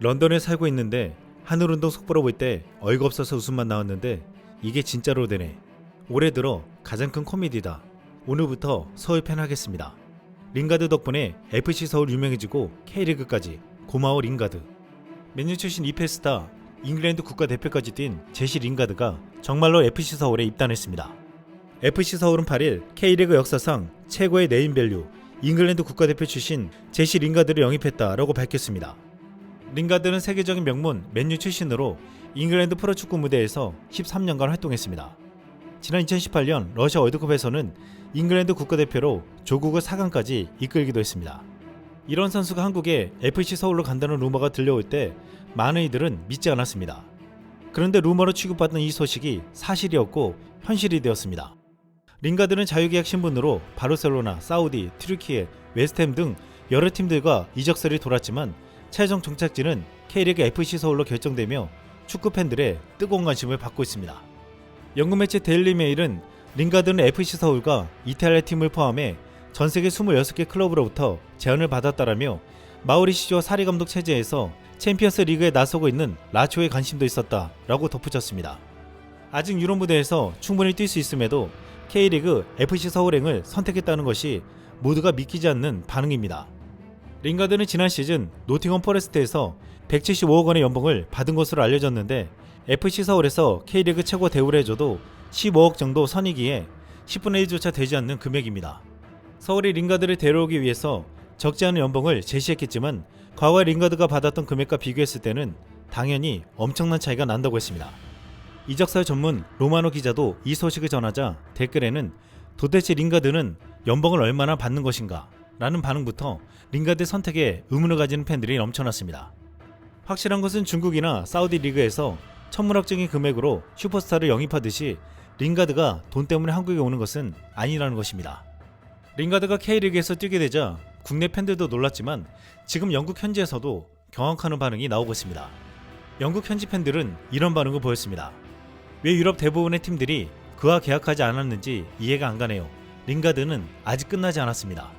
런던에 살고 있는데 하늘운동 속보로 볼 때 어이가 없어서 웃음만 나왔는데 이게 진짜로 되네. 올해 들어 가장 큰 코미디다. 오늘부터 서울 팬 하겠습니다. 링가드 덕분에 FC 서울 유명해지고 K리그까지 고마워 링가드. 맨유 출신 이페스타 잉글랜드 국가대표까지 뛴 제시 링가드가 정말로 FC 서울에 입단했습니다. FC 서울은 8일 K리그 역사상 최고의 네임밸류 잉글랜드 국가대표 출신 제시 링가드를 영입했다라고 밝혔습니다. 링가드는 세계적인 명문 맨유 출신으로 잉글랜드 프로축구 무대에서 13년간 활동했습니다. 지난 2018년 러시아 월드컵에서는 잉글랜드 국가대표로 조국을 4강까지 이끌기도 했습니다. 이런 선수가 한국에 FC 서울로 간다는 루머가 들려올 때 많은 이들은 믿지 않았습니다. 그런데 루머로 취급받던 이 소식이 사실이었고 현실이 되었습니다. 링가드는 자유계약 신분으로 바르셀로나, 사우디, 튀르키예, 웨스트햄 등 여러 팀들과 이적설이 돌았지만 최종 종착지는 K리그 FC 서울로 결정되며 축구 팬들의 뜨거운 관심을 받고 있습니다. 영국 매체 데일리 메일은 링가드는 FC 서울과 이탈리아 팀을 포함해 전 세계 26개 클럽으로부터 제안을 받았다라며 마우리시오 사리 감독 체제에서 챔피언스 리그에 나서고 있는 라치오에 관심도 있었다라고 덧붙였습니다. 아직 유럽 무대에서 충분히 뛸 수 있음에도 K리그 FC 서울행을 선택했다는 것이 모두가 믿기지 않는 반응입니다. 링가드는 지난 시즌 노팅엄 포레스트에서 175억 원의 연봉을 받은 것으로 알려졌는데 FC 서울에서 K리그 최고 대우를 해줘도 15억 정도 선이기에 10분의 1조차 되지 않는 금액입니다. 서울이 링가드를 데려오기 위해서 적지 않은 연봉을 제시했겠지만 과거 링가드가 받았던 금액과 비교했을 때는 당연히 엄청난 차이가 난다고 했습니다. 이적설 전문 로마노 기자도 이 소식을 전하자 댓글에는 도대체 링가드는 연봉을 얼마나 받는 것인가? 라는 반응부터 링가드의 선택에 의문을 가지는 팬들이 넘쳐났습니다. 확실한 것은 중국이나 사우디 리그에서 천문학적인 금액으로 슈퍼스타를 영입하듯이 링가드가 돈 때문에 한국에 오는 것은 아니라는 것입니다. 링가드가 K리그에서 뛰게 되자 국내 팬들도 놀랐지만 지금 영국 현지에서도 경악하는 반응이 나오고 있습니다. 영국 현지 팬들은 이런 반응을 보였습니다. 왜 유럽 대부분의 팀들이 그와 계약하지 않았는지 이해가 안 가네요. 링가드는 아직 끝나지 않았습니다.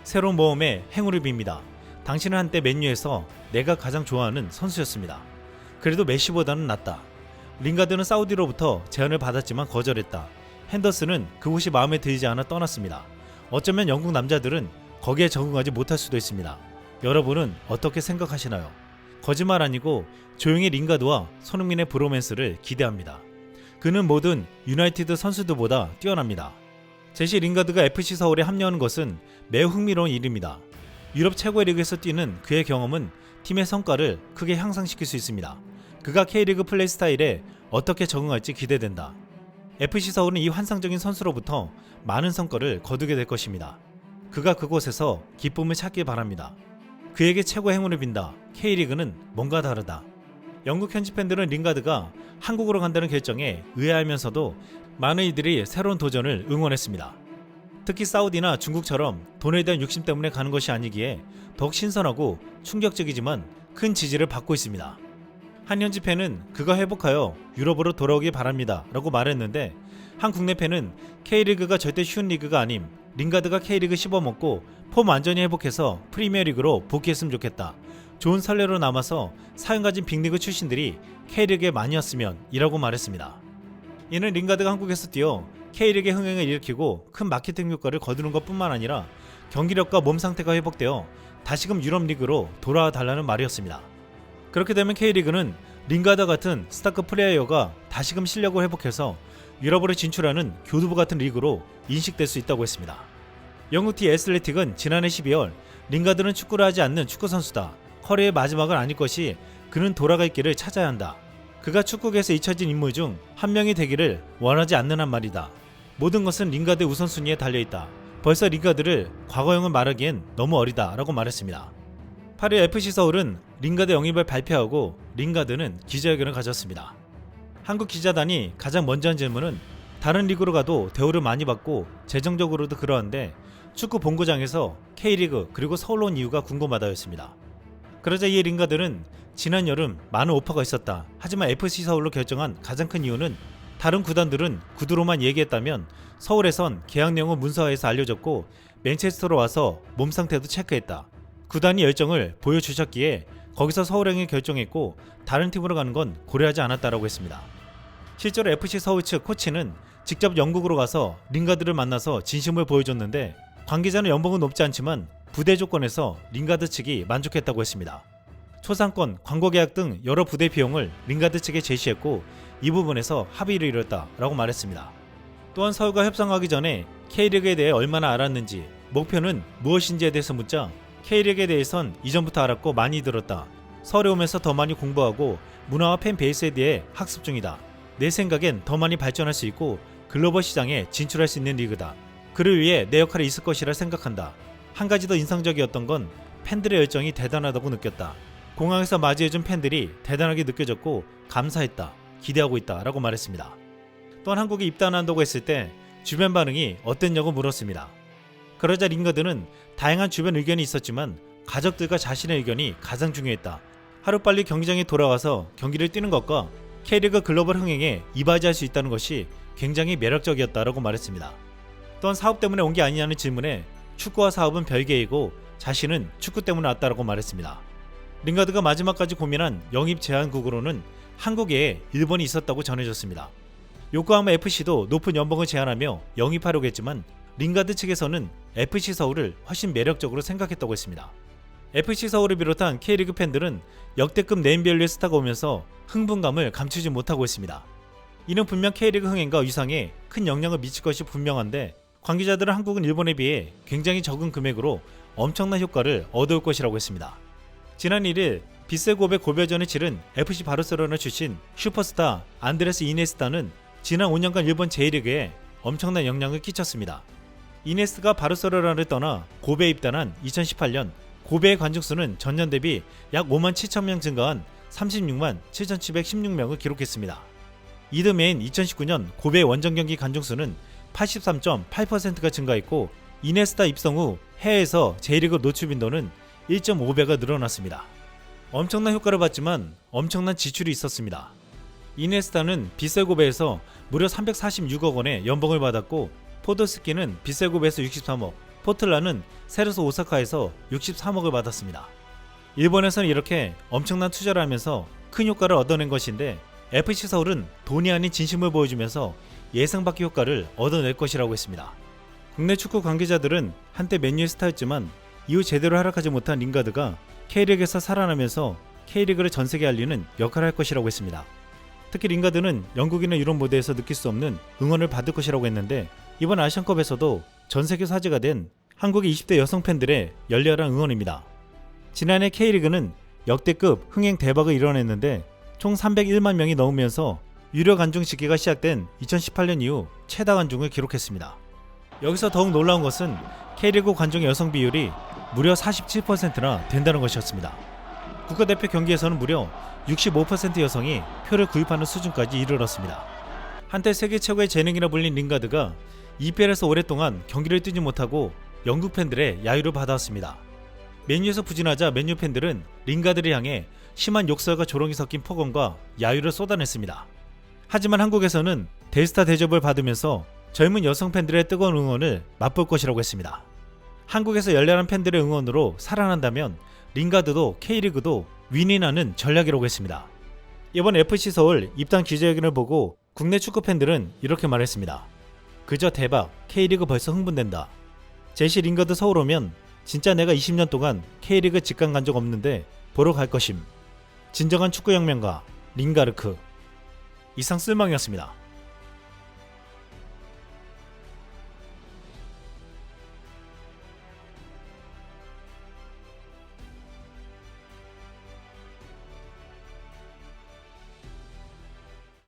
새로운 모험에 행운을 빕니다. 당신은 한때 맨유에서 내가 가장 좋아하는 선수였습니다. 그래도 메시보다는 낫다. 링가드는 사우디로부터 제안을 받았지만 거절했다. 핸더슨은 그곳이 마음에 들지 않아 떠났습니다. 어쩌면 영국 남자들은 거기에 적응하지 못할 수도 있습니다. 여러분은 어떻게 생각하시나요? 거짓말 아니고 조용히 링가드와 손흥민의 브로맨스를 기대합니다. 그는 모든 유나이티드 선수들보다 뛰어납니다. 제시 링가드가 FC 서울에 합류하는 것은 매우 흥미로운 일입니다. 유럽 최고의 리그에서 뛰는 그의 경험은 팀의 성과를 크게 향상시킬 수 있습니다. 그가 K리그 플레이 스타일에 어떻게 적응할지 기대된다. FC 서울은 이 환상적인 선수로부터 많은 성과를 거두게 될 것입니다. 그가 그곳에서 기쁨을 찾길 바랍니다. 그에게 최고의 행운을 빈다. K리그는 뭔가 다르다. 영국 현지 팬들은 링가드가 한국으로 간다는 결정에 의아하면서도 많은 이들이 새로운 도전을 응원했습니다. 특히 사우디나 중국처럼 돈에 대한 욕심 때문에 가는 것이 아니기에 더욱 신선하고 충격적이지만 큰 지지를 받고 있습니다. 한 현지 팬은 그가 회복하여 유럽으로 돌아오길 바랍니다 라고 말했는데 한 국내 팬은 K리그가 절대 쉬운 리그가 아님, 링가드가 K리그 씹어먹고 폼 완전히 회복해서 프리미어리그로 복귀했으면 좋겠다. 좋은 선례로 남아서 사연 가진 빅리그 출신들이 K리그에 많이 왔으면 이라고 말했습니다. 이는 링가드가 한국에서 뛰어 K리그의 흥행을 일으키고 큰 마케팅 효과를 거두는 것뿐만 아니라 경기력과 몸 상태가 회복되어 다시금 유럽 리그로 돌아와 달라는 말이었습니다. 그렇게 되면 K리그는 링가드 같은 스타급 플레이어가 다시금 실력을 회복해서 유럽으로 진출하는 교두보 같은 리그로 인식될 수 있다고 했습니다. 영국 티 애슬레틱은 지난해 12월 링가드는 축구를 하지 않는 축구선수다. 커리어의 마지막은 아닐 것이 그는 돌아갈 길을 찾아야 한다. 그가 축구계에서 잊혀진 인물 중 한 명이 되기를 원하지 않는 한 말이다. 모든 것은 링가드의 우선순위에 달려있다. 벌써 링가드를 과거형을 말하기엔 너무 어리다 라고 말했습니다. 8일 FC 서울은 링가드 영입을 발표하고 링가드는 기자회견을 가졌습니다. 한국 기자단이 가장 먼저 한 질문은 다른 리그로 가도 대우를 많이 받고 재정적으로도 그러한데 축구 본고장에서 K리그 그리고 서울로 온 이유가 궁금하다였습니다. 그러자 이에 링가드는 지난 여름 많은 오퍼가 있었다. 하지만 FC 서울로 결정한 가장 큰 이유는 다른 구단들은 구두로만 얘기했다면 서울에선 계약 내용을 문서화해서 알려줬고 맨체스터로 와서 몸 상태도 체크했다. 구단이 열정을 보여주셨기에 거기서 서울행이 결정했고 다른 팀으로 가는 건 고려하지 않았다라고 했습니다. 실제로 FC 서울 측 코치는 직접 영국으로 가서 링가드를 만나서 진심을 보여줬는데 관계자는 연봉은 높지 않지만 부대 조건에서 링가드 측이 만족했다고 했습니다. 초상권, 광고 계약 등 여러 부대 비용을 링가드 측에 제시했고 이 부분에서 합의를 이뤘다라고 말했습니다. 또한 서울과 협상하기 전에 K리그에 대해 얼마나 알았는지, 목표는 무엇인지에 대해서 묻자 K리그에 대해선 이전부터 알았고 많이 들었다. 서울에 오면서 더 많이 공부하고 문화와 팬 베이스에 대해 학습 중이다. 내 생각엔 더 많이 발전할 수 있고 글로벌 시장에 진출할 수 있는 리그다. 그를 위해 내 역할이 있을 것이라 생각한다. 한 가지 더 인상적이었던 건 팬들의 열정이 대단하다고 느꼈다. 공항에서 맞이해준 팬들이 대단하게 느껴졌고 감사했다. 기대하고 있다 라고 말했습니다. 또한 한국에 입단한다고 했을 때 주변 반응이 어땠냐고 물었습니다. 그러자 링가드는 다양한 주변 의견이 있었지만 가족들과 자신의 의견이 가장 중요했다. 하루빨리 경기장에 돌아와서 경기를 뛰는 것과 K리그 글로벌 흥행에 이바지할 수 있다는 것이 굉장히 매력적이었다라고 말했습니다. 또한 사업 때문에 온 게 아니냐는 질문에 축구와 사업은 별개이고 자신은 축구 때문에 왔다라고 말했습니다. 링가드가 마지막까지 고민한 영입 제안국으로는 한국에 일본이 있었다고 전해졌습니다. 요코하마 FC도 높은 연봉을 제안하며 영입하려고 했지만 링가드 측에서는 FC 서울을 훨씬 매력적으로 생각했다고 했습니다. FC 서울을 비롯한 K리그 팬들은 역대급 네임밸류의 스타가 오면서 흥분감을 감추지 못하고 있습니다. 이는 분명 K리그 흥행과 위상에 큰 영향을 미칠 것이 분명한데 관계자들은 한국은 일본에 비해 굉장히 적은 금액으로 엄청난 효과를 얻을 것이라고 했습니다. 지난 1일 비셀고베 고별전을 치른 FC 바르셀로나 출신 슈퍼스타 안드레스 이네스타는 지난 5년간 일본 J리그에 엄청난 영향을 끼쳤습니다. 이네스가 바르셀로나를 떠나 고베에 입단한 2018년 고베의 관중수는 전년 대비 약 5만 7천 명 증가한 36만 7,716명을 기록했습니다. 이듬해인 2019년 고베의 원정 경기 관중수는 83.8%가 증가했고 이네스타 입성 후 해외에서 J리그 노출 빈도는 1.5배가 늘어났습니다. 엄청난 효과를 봤지만 엄청난 지출이 있었습니다. 이네스타는 비셀고베에서 무려 346억 원의 연봉을 받았고 포도스키는 비셀고베에서 63억, 포틀라는 세르소 오사카에서 63억을 받았습니다. 일본에서는 이렇게 엄청난 투자를 하면서 큰 효과를 얻어낸 것인데 FC 서울은 돈이 아닌 진심을 보여주면서 예상 밖의 효과를 얻어낼 것이라고 했습니다. 국내 축구 관계자들은 한때 맨유의 스타였지만 이후 제대로 활약하지 못한 링가드가 K리그에서 살아나면서 K리그를 전세계에 알리는 역할을 할 것이라고 했습니다. 특히 링가드는 영국이나 유럽 무대에서 느낄 수 없는 응원을 받을 것이라고 했는데 이번 아시안컵에서도 전세계 화제가 된 한국의 20대 여성 팬들의 열렬한 응원입니다. 지난해 K리그는 역대급 흥행 대박을 이뤄냈는데 총 301만 명이 넘으면서 유료 관중 집계가 시작된 2018년 이후 최다 관중을 기록했습니다. 여기서 더욱 놀라운 것은 K리그 관중의 여성 비율이 무려 47%나 된다는 것이었습니다. 국가대표 경기에서는 무려 65% 여성이 표를 구입하는 수준까지 이르렀습니다. 한때 세계 최고의 재능이라 불린 링가드가 EPL에서 오랫동안 경기를 뛰지 못하고 영국 팬들의 야유를 받아왔습니다. 맨유에서 부진하자 맨유 팬들은 링가드를 향해 심한 욕설과 조롱이 섞인 폭언과 야유를 쏟아냈습니다. 하지만 한국에서는 대스타 대접을 받으면서 젊은 여성 팬들의 뜨거운 응원을 맛볼 것이라고 했습니다. 한국에서 열렬한 팬들의 응원으로 살아난다면 링가드도 K리그도 윈윈하는 전략이라고 했습니다. 이번 FC 서울 입단 기자회견을 보고 국내 축구 팬들은 이렇게 말했습니다. 그저 대박, K리그 벌써 흥분된다. 제시 링가드 서울 오면 진짜 내가 20년 동안 K리그 직관 간 적 없는데 보러 갈 것임. 진정한 축구 혁명가 링가르크. 이상 쓸망이었습니다.